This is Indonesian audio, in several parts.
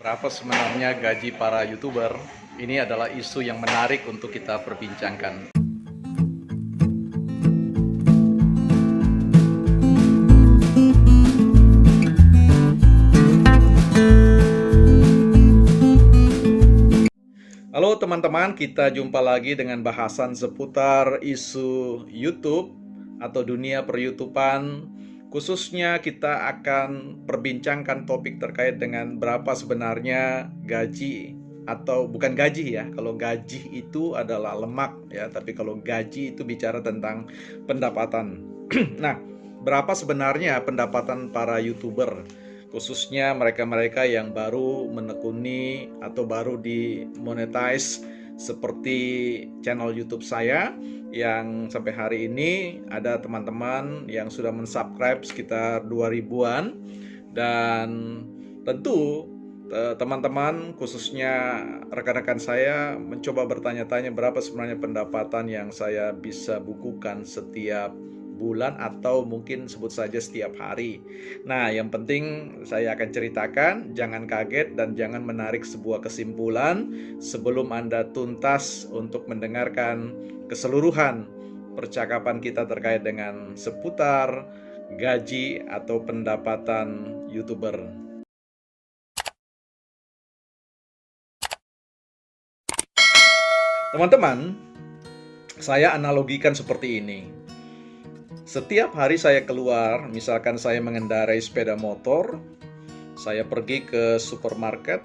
Berapa sebenarnya gaji para YouTuber? Ini adalah isu yang menarik untuk kita perbincangkan. Halo teman-teman, kita jumpa lagi dengan bahasan seputar isu YouTube atau dunia per-YouTubean. Khususnya kita akan perbincangkan topik terkait dengan berapa sebenarnya gaji, atau bukan gaji ya. Kalau gaji itu adalah lemak ya, tapi kalau gaji itu bicara tentang pendapatan. Nah, berapa sebenarnya pendapatan para YouTuber? Khususnya mereka-mereka yang baru menekuni atau baru dimonetize seperti channel YouTube saya, yang sampai hari ini ada teman-teman yang sudah mensubscribe sekitar 2000-an. Dan tentu teman-teman, khususnya rekan-rekan saya, mencoba bertanya-tanya berapa sebenarnya pendapatan yang saya bisa bukukan setiap bulan atau mungkin sebut saja setiap hari. Nah, yang penting saya akan ceritakan, jangan kaget dan jangan menarik sebuah kesimpulan sebelum Anda tuntas untuk mendengarkan keseluruhan percakapan kita terkait dengan seputar gaji atau pendapatan YouTuber. Teman-teman, saya analogikan seperti ini. Setiap hari saya keluar, misalkan saya mengendarai sepeda motor, saya pergi ke supermarket,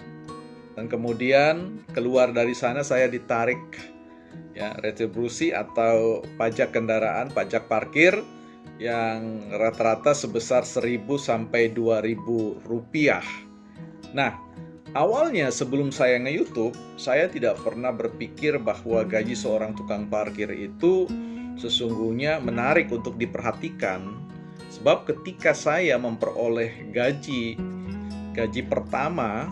dan kemudian keluar dari sana saya ditarik ya retribusi atau pajak kendaraan, pajak parkir yang rata-rata sebesar 1.000 sampai 2.000 rupiah. Nah, awalnya sebelum saya nge-YouTube, saya tidak pernah berpikir bahwa gaji seorang tukang parkir itu sesungguhnya menarik untuk diperhatikan. Sebab ketika saya memperoleh gaji pertama,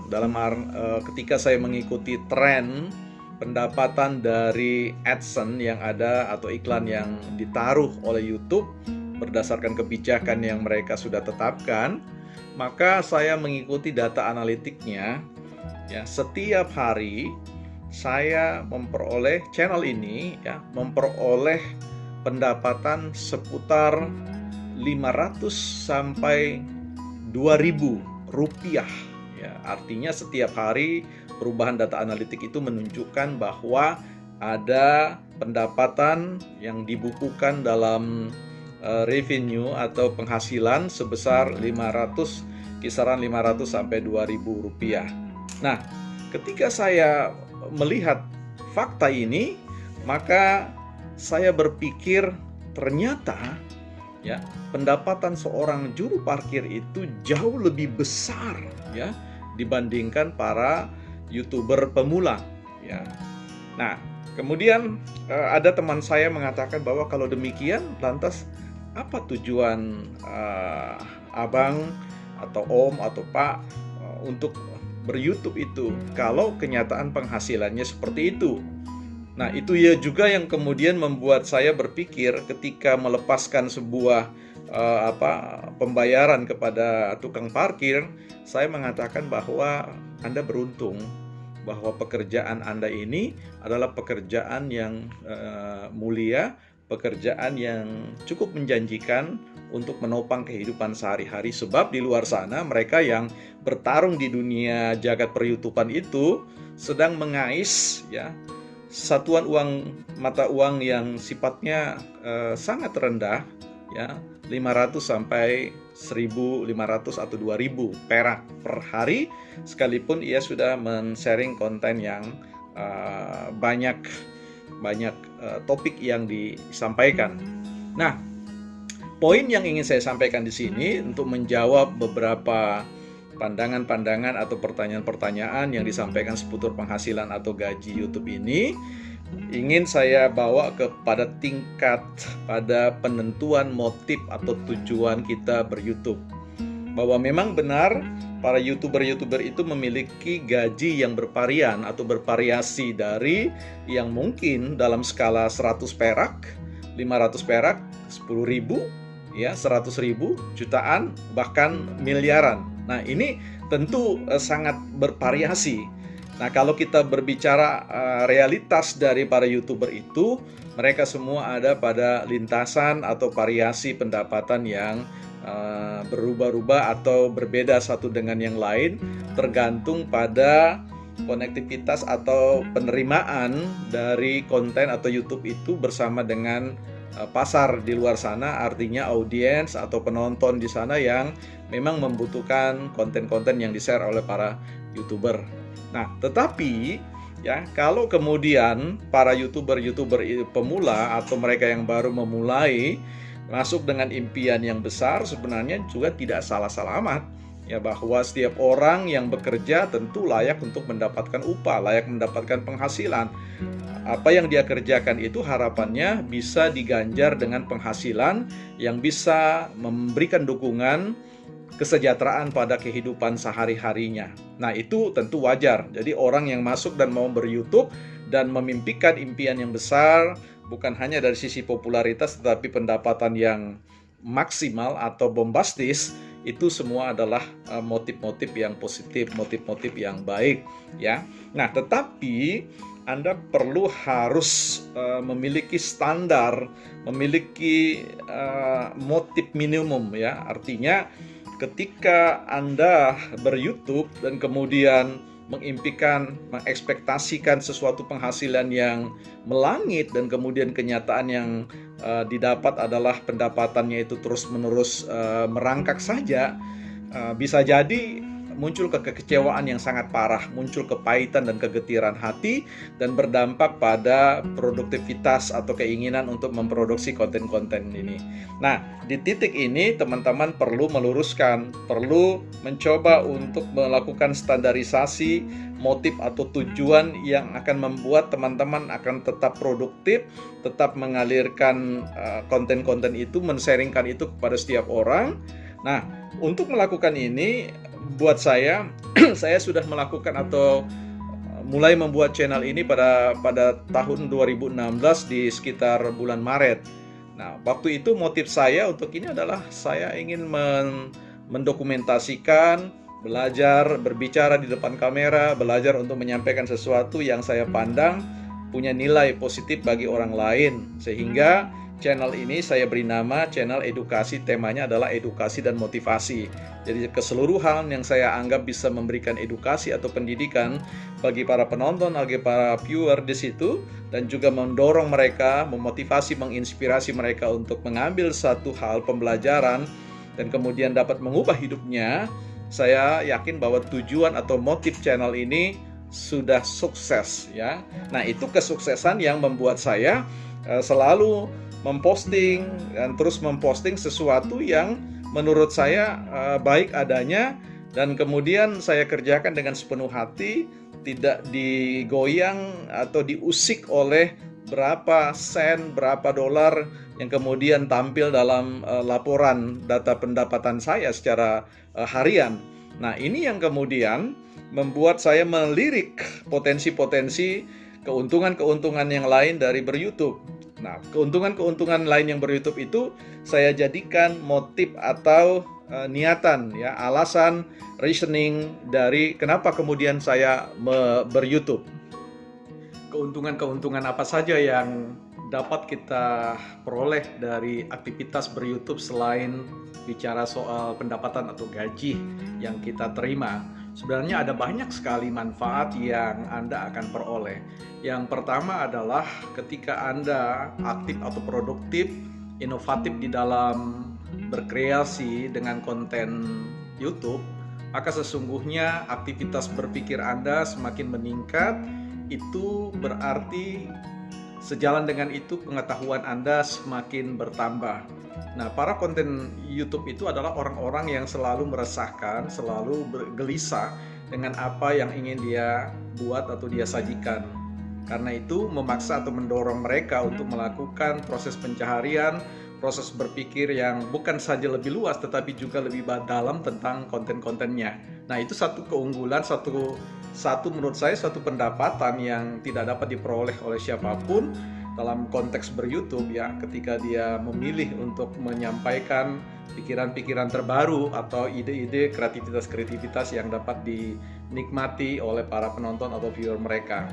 ketika saya mengikuti tren pendapatan dari AdSense yang ada atau iklan yang ditaruh oleh YouTube berdasarkan kebijakan yang mereka sudah tetapkan, maka saya mengikuti data analitiknya. Ya, setiap hari saya memperoleh channel ini ya memperoleh pendapatan seputar 500 sampai 2.000 rupiah ya. Artinya setiap hari perubahan data analitik itu menunjukkan bahwa ada pendapatan yang dibukukan dalam revenue atau penghasilan sebesar 500, kisaran 500 sampai 2.000 rupiah. Nah, ketika saya melihat fakta ini, maka saya berpikir ternyata ya pendapatan seorang juru parkir itu jauh lebih besar ya dibandingkan para YouTuber pemula ya. Nah, kemudian ada teman saya mengatakan bahwa kalau demikian lantas apa tujuan abang atau om atau pak untuk ber-YouTube itu kalau kenyataan penghasilannya seperti itu. Nah, itu ya juga yang kemudian membuat saya berpikir ketika melepaskan sebuah pembayaran kepada tukang parkir, saya mengatakan bahwa Anda beruntung bahwa pekerjaan Anda ini adalah pekerjaan yang mulia, pekerjaan yang cukup menjanjikan untuk menopang kehidupan sehari-hari. Sebab di luar sana mereka yang bertarung di dunia jagat per-YouTubean itu sedang mengais ya satuan mata uang yang sifatnya sangat rendah ya, 500 sampai 1.500 atau 2.000 perak per hari, sekalipun ia sudah men-sharing konten yang banyak topik yang disampaikan. Nah, poin yang ingin saya sampaikan di sini untuk menjawab beberapa pandangan-pandangan atau pertanyaan-pertanyaan yang disampaikan seputar penghasilan atau gaji YouTube ini, ingin saya bawa kepada tingkat pada penentuan motif atau tujuan kita ber-YouTube. Bahwa memang benar para YouTuber itu memiliki gaji yang bervarian atau bervariasi dari yang mungkin dalam skala 100 perak, 500 perak, 10.000 ya, 100.000, jutaan, bahkan miliaran. Nah, ini tentu sangat bervariasi. Nah, kalau kita berbicara realitas dari para YouTuber itu, mereka semua ada pada lintasan atau variasi pendapatan yang berubah-ubah atau berbeda satu dengan yang lain, tergantung pada konektivitas atau penerimaan dari konten atau YouTube itu bersama dengan pasar di luar sana, artinya audiens atau penonton di sana yang memang membutuhkan konten-konten yang di-share oleh para YouTuber. Nah, tetapi ya, kalau kemudian para YouTuber pemula atau mereka yang baru memulai masuk dengan impian yang besar, sebenarnya juga tidak salah-salah amat. Ya, bahwa setiap orang yang bekerja tentu layak untuk mendapatkan upah, layak mendapatkan penghasilan. Apa yang dia kerjakan itu harapannya bisa diganjar dengan penghasilan yang bisa memberikan dukungan kesejahteraan pada kehidupan sehari-harinya. Nah, itu tentu wajar. Jadi orang yang masuk dan mau ber-YouTube dan memimpikan impian yang besar, bukan hanya dari sisi popularitas tetapi pendapatan yang maksimal atau bombastis, itu semua adalah motif-motif yang positif, motif-motif yang baik, ya. Nah, tetapi Anda perlu harus memiliki standar, memiliki motif minimum, ya. Artinya ketika Anda ber-YouTube dan kemudian mengimpikan, mengekspektasikan sesuatu penghasilan yang melangit dan kemudian kenyataan yang didapat adalah pendapatannya itu terus-menerus merangkak saja, bisa jadi muncul kekecewaan yang sangat parah, muncul kepahitan dan kegetiran hati, dan berdampak pada produktivitas atau keinginan untuk memproduksi konten-konten ini. Nah, di titik ini teman-teman perlu meluruskan, perlu mencoba untuk melakukan standarisasi motif atau tujuan yang akan membuat teman-teman akan tetap produktif, tetap mengalirkan konten-konten itu, men-sharingkan itu kepada setiap orang. Nah, untuk melakukan ini, buat saya, saya sudah melakukan atau mulai membuat channel ini pada tahun 2016 di sekitar bulan Maret. Nah, waktu itu motif saya untuk ini adalah saya ingin mendokumentasikan, belajar berbicara di depan kamera, belajar untuk menyampaikan sesuatu yang saya pandang punya nilai positif bagi orang lain, sehingga channel ini saya beri nama channel edukasi. Temanya adalah edukasi dan motivasi. Jadi keseluruhan yang saya anggap bisa memberikan edukasi atau pendidikan bagi para penonton, bagi para viewer di situ, dan juga mendorong mereka, memotivasi, menginspirasi mereka untuk mengambil satu hal pembelajaran dan kemudian dapat mengubah hidupnya. Saya yakin bahwa tujuan atau motif channel ini sudah sukses, ya. Nah, itu kesuksesan yang membuat saya selalu memposting dan terus memposting sesuatu yang menurut saya baik adanya, dan kemudian saya kerjakan dengan sepenuh hati, tidak digoyang atau diusik oleh berapa sen, berapa dolar yang kemudian tampil dalam laporan data pendapatan saya secara harian. Nah, ini yang kemudian membuat saya melirik potensi-potensi keuntungan-keuntungan yang lain dari ber-YouTube. Nah, keuntungan-keuntungan lain yang ber-YouTube itu saya jadikan motif atau niatan, ya, alasan, reasoning dari kenapa kemudian saya ber-YouTube. Keuntungan-keuntungan apa saja yang dapat kita peroleh dari aktivitas ber-YouTube selain bicara soal pendapatan atau gaji yang kita terima? Sebenarnya ada banyak sekali manfaat yang Anda akan peroleh. Yang pertama adalah ketika Anda aktif atau produktif, inovatif di dalam berkreasi dengan konten YouTube, maka sesungguhnya aktivitas berpikir Anda semakin meningkat. Itu berarti sejalan dengan itu pengetahuan Anda semakin bertambah. Nah, para konten YouTube itu adalah orang-orang yang selalu meresahkan, selalu bergelisah dengan apa yang ingin dia buat atau dia sajikan. Karena itu memaksa atau mendorong mereka untuk melakukan proses pencaharian, proses berpikir yang bukan saja lebih luas tetapi juga lebih dalam tentang konten-kontennya. Nah, itu satu keunggulan, satu menurut saya satu pendapatan yang tidak dapat diperoleh oleh siapapun. dalam konteks ber-YouTube ya, ketika dia memilih untuk menyampaikan pikiran-pikiran terbaru atau ide-ide kreativitas-kreativitas yang dapat dinikmati oleh para penonton atau viewer mereka.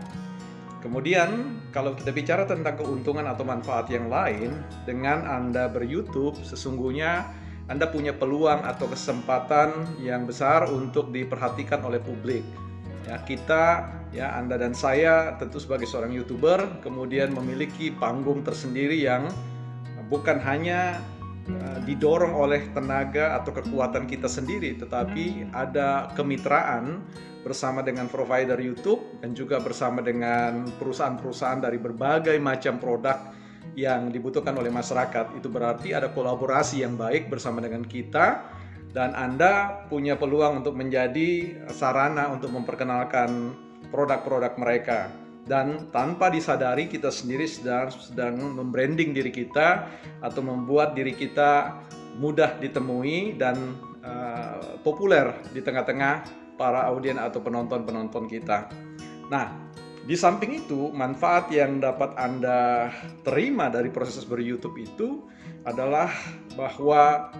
Kemudian kalau kita bicara tentang keuntungan atau manfaat yang lain, dengan Anda ber-YouTube sesungguhnya Anda punya peluang atau kesempatan yang besar untuk diperhatikan oleh publik. Ya, kita, ya Anda dan saya tentu sebagai seorang YouTuber kemudian memiliki panggung tersendiri yang bukan hanya didorong oleh tenaga atau kekuatan kita sendiri, tetapi ada kemitraan bersama dengan provider YouTube dan juga bersama dengan perusahaan-perusahaan dari berbagai macam produk yang dibutuhkan oleh masyarakat. Itu berarti ada kolaborasi yang baik bersama dengan kita, dan Anda punya peluang untuk menjadi sarana untuk memperkenalkan produk-produk mereka. Dan tanpa disadari kita sendiri sedang membranding diri kita atau membuat diri kita mudah ditemui dan populer di tengah-tengah para audien atau penonton-penonton kita. Nah, di samping itu, manfaat yang dapat Anda terima dari proses ber-YouTube itu adalah bahwa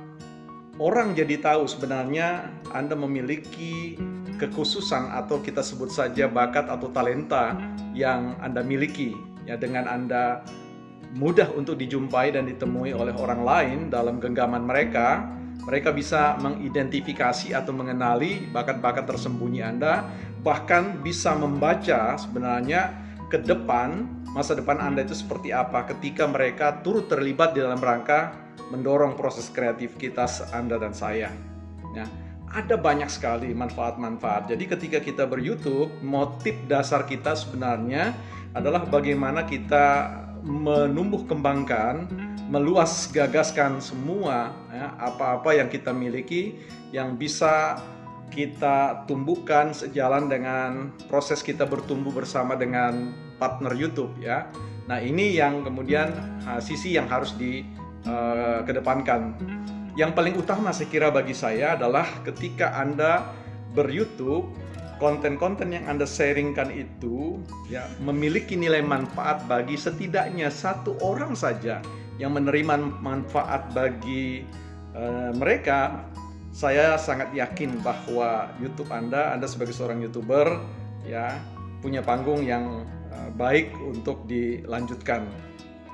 orang jadi tahu sebenarnya Anda memiliki kekhususan atau kita sebut saja bakat atau talenta yang Anda miliki. Ya, dengan Anda mudah untuk dijumpai dan ditemui oleh orang lain dalam genggaman mereka, mereka bisa mengidentifikasi atau mengenali bakat-bakat tersembunyi Anda, bahkan bisa membaca sebenarnya ke depan, masa depan Anda itu seperti apa ketika mereka turut terlibat di dalam rangka mendorong proses kreativitas Anda dan saya. Ya, ada banyak sekali manfaat-manfaat. Jadi ketika kita ber-YouTube, motif dasar kita sebenarnya adalah bagaimana kita menumbuh kembangkan, meluas gagaskan semua ya, apa-apa yang kita miliki yang bisa kita tumbuhkan sejalan dengan proses kita bertumbuh bersama dengan partner YouTube ya. Nah, ini yang kemudian sisi yang harus dikedepankan. Yang paling utama saya kira bagi saya adalah ketika Anda ber-YouTube, konten-konten yang Anda sharingkan itu ya memiliki nilai manfaat bagi setidaknya satu orang saja yang menerima manfaat bagi mereka. Saya sangat yakin bahwa YouTube Anda sebagai seorang YouTuber ya punya panggung yang baik untuk dilanjutkan.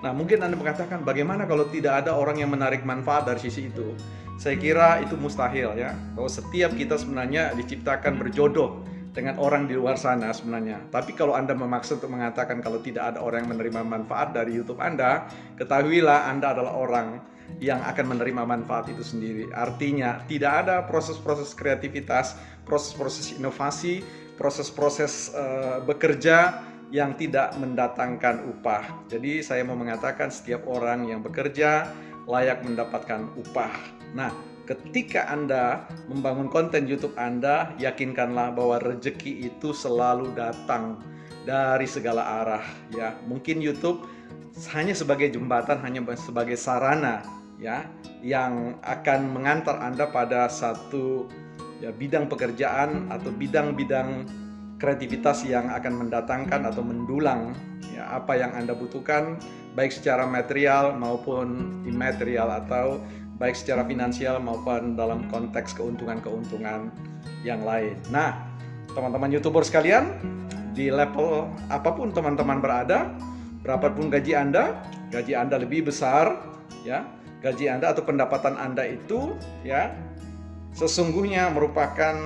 Nah, mungkin Anda mengatakan bagaimana kalau tidak ada orang yang menarik manfaat dari sisi itu? Saya kira itu mustahil ya, bahwa setiap kita sebenarnya diciptakan berjodoh dengan orang di luar sana sebenarnya. Tapi kalau Anda memaksa untuk mengatakan kalau tidak ada orang yang menerima manfaat dari YouTube Anda, ketahuilah Anda adalah orang yang akan menerima manfaat itu sendiri. Artinya tidak ada proses-proses kreativitas, proses-proses inovasi, proses-proses bekerja yang tidak mendatangkan upah. Jadi saya mau mengatakan setiap orang yang bekerja layak mendapatkan upah. Nah, ketika Anda membangun konten YouTube Anda, yakinkanlah bahwa rezeki itu selalu datang dari segala arah ya. Mungkin YouTube hanya sebagai jembatan, hanya sebagai sarana ya yang akan mengantar Anda pada satu ya bidang pekerjaan atau bidang-bidang kreativitas yang akan mendatangkan atau mendulang ya apa yang Anda butuhkan, baik secara material maupun imaterial, atau baik secara finansial maupun dalam konteks keuntungan-keuntungan yang lain. Nah, teman-teman YouTuber sekalian, di level apapun teman-teman berada, berapapun gaji Anda lebih besar ya, gaji Anda atau pendapatan Anda itu ya sesungguhnya merupakan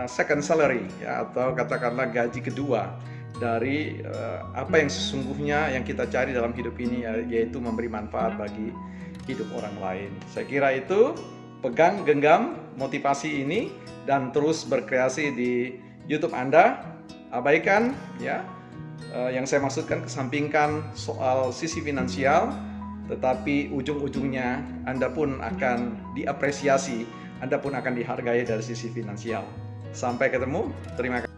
second salary ya, atau katakanlah gaji kedua dari apa yang sesungguhnya yang kita cari dalam hidup ini, yaitu memberi manfaat bagi hidup orang lain. Saya kira itu, pegang genggam motivasi ini dan terus berkreasi di YouTube Anda. Abaikan ya yang saya maksudkan, kesampingkan soal sisi finansial, tetapi ujung-ujungnya Anda pun akan diapresiasi, Anda pun akan dihargai dari sisi finansial. Sampai ketemu, terima kasih.